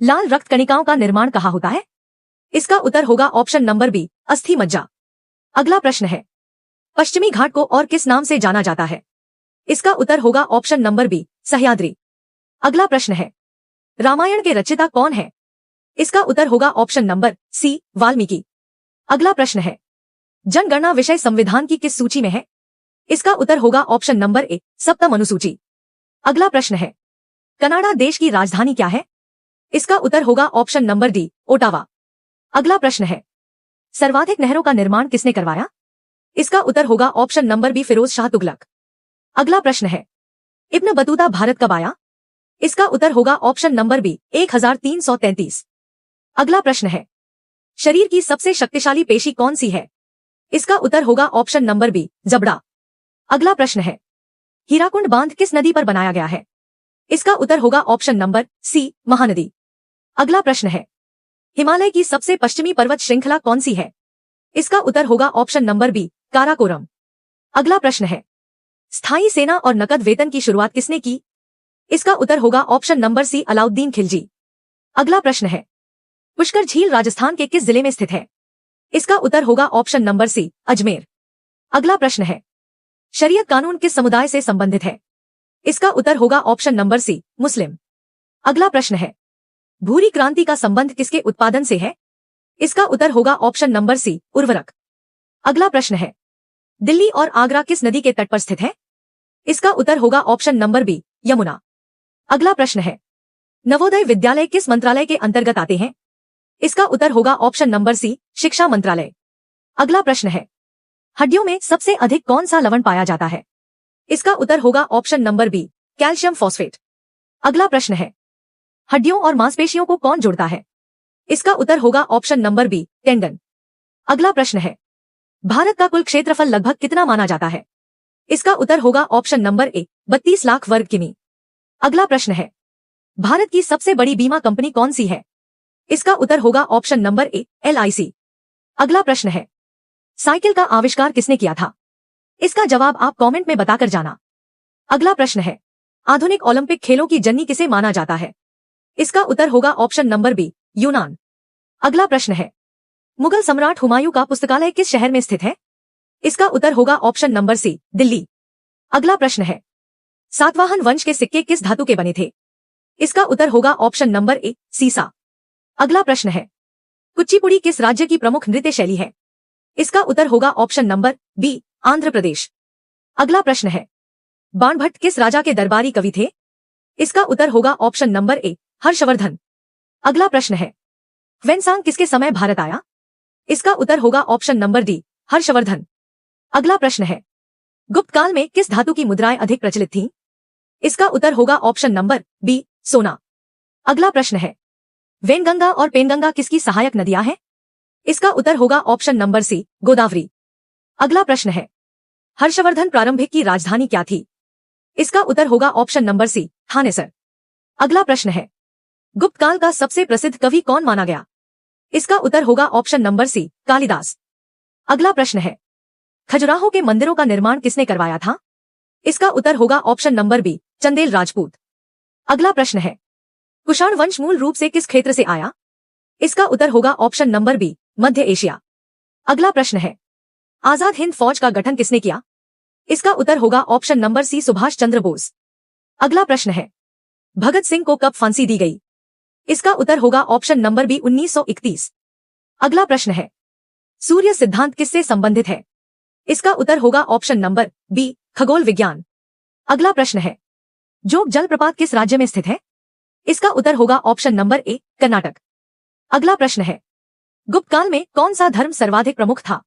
लाल रक्त कणिकाओं का निर्माण कहाँ होता है? इसका उत्तर होगा ऑप्शन नंबर बी, अस्थि मज्जा। अगला प्रश्न है, पश्चिमी घाट को और किस नाम से जाना जाता है? इसका उत्तर होगा ऑप्शन नंबर बी, सह्याद्री। अगला प्रश्न है, रामायण के रचयिता कौन है? इसका उत्तर होगा ऑप्शन नंबर सी, वाल्मीकि। अगला प्रश्न है, जनगणना विषय संविधान की किस सूची में है? इसका उत्तर होगा ऑप्शन नंबर ए, सप्तम अनुसूची। अगला प्रश्न है, कनाडा देश की राजधानी क्या है? इसका उत्तर होगा ऑप्शन नंबर डी, ओटावा। अगला प्रश्न है, सर्वाधिक नहरों का निर्माण किसने करवाया? इसका उत्तर होगा option number B, Firoz Shah Tughlaq. अगला प्रश्न है, इब्न बतूता भारत कब आया? इसका उत्तर होगा ऑप्शन नंबर बी, 1333। अगला प्रश्न है, शरीर की सबसे शक्तिशाली पेशी कौन सी है? इसका उत्तर होगा ऑप्शन नंबर बी, जबड़ा। अगला प्रश्न है, हीराकुंड बांध किस नदी पर बनाया गया है? इसका उत्तर होगा ऑप्शन नंबर सी, महानदी। अगला प्रश्न है, हिमालय की सबसे पश्चिमी पर्वत श्रृंखला कौन सी है? इसका उत्तर होगा ऑप्शन नंबर बी, काराकोरम। अगला प्रश्न है, स्थायी सेना और नकद वेतन की शुरुआत किसने की? इसका उत्तर होगा option number C, Alauddin Khilji. अगला प्रश्न है, पुष्कर झील राजस्थान के किस जिले में स्थित है? इसका उत्तर होगा ऑप्शन नंबर सी, अजमेर। अगला प्रश्न है, शरीयत कानून किस समुदाय से संबंधित है? इसका उत्तर होगा ऑप्शन नंबर सी, मुस्लिम। अगला प्रश्न है, भूरी क्रांति का संबंध किसके उत्पादन से है? इसका उत्तर होगा ऑप्शन नंबर सी, उर्वरक। अगला प्रश्न है, दिल्ली और आगरा किस नदी के तट पर स्थित है? इसका उत्तर होगा ऑप्शन नंबर बी, यमुना। अगला प्रश्न है, नवोदय विद्यालय किस मंत्रालय के अंतर्गत आते हैं? इसका उत्तर होगा ऑप्शन नंबर सी, शिक्षा मंत्रालय। अगला प्रश्न है, हड्डियों में सबसे अधिक कौन सा लवण पाया जाता है? इसका उत्तर होगा option number B, calcium phosphate. अगला प्रश्न है, हड्डियों और मांसपेशियों को कौन जोड़ता है? इसका उत्तर होगा ऑप्शन नंबर बी, टेंडन। अगला प्रश्न है, भारत का कुल क्षेत्रफल लगभग कितना माना जाता है? इसका उत्तर होगा ऑप्शन नंबर ए, 32 लाख वर्ग किमी। अगला प्रश्न है, भारत की सबसे बड़ी बीमा कंपनी कौन सी है? इसका उत्तर होगा ऑप्शन नंबर ए, LIC। अगला प्रश्न है, साइकिल का आविष्कार किसने किया था? इसका जवाब आप कमेंट में बताकर जाना। अगला प्रश्न है, आधुनिक ओलंपिक खेलों की जननी किसे माना जाता है? इसका उत्तर होगा ऑप्शन नंबर बी, यूनान। अगला प्रश्न है, मुगल सम्राट हुमायूं का पुस्तकालय किस शहर में स्थित है? इसका उत्तर होगा ऑप्शन नंबर सी, दिल्ली। अगला प्रश्न है, सातवाहन वंश के सिक्के किस धातु के बने थे? इसका उत्तर होगा ऑप्शन नंबर ए, सीसा। अगला प्रश्न है, कुचिपुड़ी किस राज्य की प्रमुख नृत्य शैली है? इसका उत्तर होगा option number B, Andhra Pradesh. अगला प्रश्न है, बाणभट्ट किस राजा के दरबारी कवि थे? इसका उत्तर होगा ऑप्शन नंबर ए, हर्षवर्धन। अगला प्रश्न है, वेनसांग किसके समय भारत आया? इसका उत्तर होगा ऑप्शन नंबर डी, हर्षवर्धन। अगला प्रश्न है, गुप्त काल में किस धातु की मुद्राएं अधिक प्रचलित थीं? इसका उत्तर होगा ऑप्शन नंबर बी, सोना। अगला प्रश्न है, वेनगंगा और पेनगंगा किसकी सहायक नदियां हैं? इसका उत्तर होगा ऑप्शन नंबर सी, गोदावरी। अगला प्रश्न है, हर्षवर्धन प्रारंभिक की राजधानी क्या थी? इसका उत्तर होगा ऑप्शन नंबर सी, थानेसर। अगला प्रश्न है, गुप्त काल का सबसे प्रसिद्ध कवि कौन माना गया? इसका उत्तर होगा ऑप्शन नंबर सी, कालिदास। अगला प्रश्न है, खजुराहो के मंदिरों का निर्माण किसने करवाया था? इसका उत्तर होगा option number B, Chandel Rajput. अगला प्रश्न है, कुषाण वंश मूल रूप से किस क्षेत्र से आया? इसका उत्तर होगा ऑप्शन नंबर बी, मध्य एशिया। अगला प्रश्न है, आजाद हिंद फौज का गठन किसने किया? इसका उत्तर होगा ऑप्शन नंबर सी, सुभाष चंद्र बोस। अगला प्रश्न है, भगत सिंह को कब फांसी दी गई? इसका उत्तर होगा ऑप्शन नंबर बी, 1931। अगला प्रश्न है, सूर्य सिद्धांत किससे संबंधित है? इसका उत्तर होगा ऑप्शन नंबर बी, खगोल विज्ञान। अगला प्रश्न है, जोग जलप्रपात किस राज्य में स्थित है? इसका उत्तर होगा ऑप्शन नंबर ए, कर्नाटक। अगला प्रश्न है, गुप्त काल में कौन सा धर्म सर्वाधिक प्रमुख था?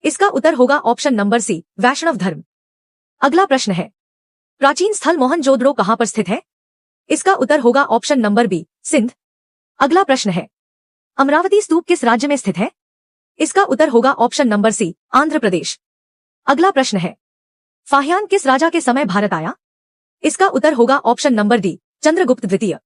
इसका उत्तर होगा ऑप्शन नंबर सी, वैष्णव धर्म। अगला प्रश्न है, प्राचीन स्थल मोहनजोदड़ो कहां पर स्थित है? इसका उत्तर होगा ऑप्शन नंबर बी, सिंध। अगला प्रश्न है, अमरावती स्तूप किस राज्य में स्थित है? इसका उत्तर होगा ऑप्शन नंबर सी, आंध्र प्रदेश। अगला प्रश्न है, फाहियान किस राजा के समय भारत आया? इसका उत्तर होगा ऑप्शन नंबर डी, चंद्रगुप्त द्वितीय।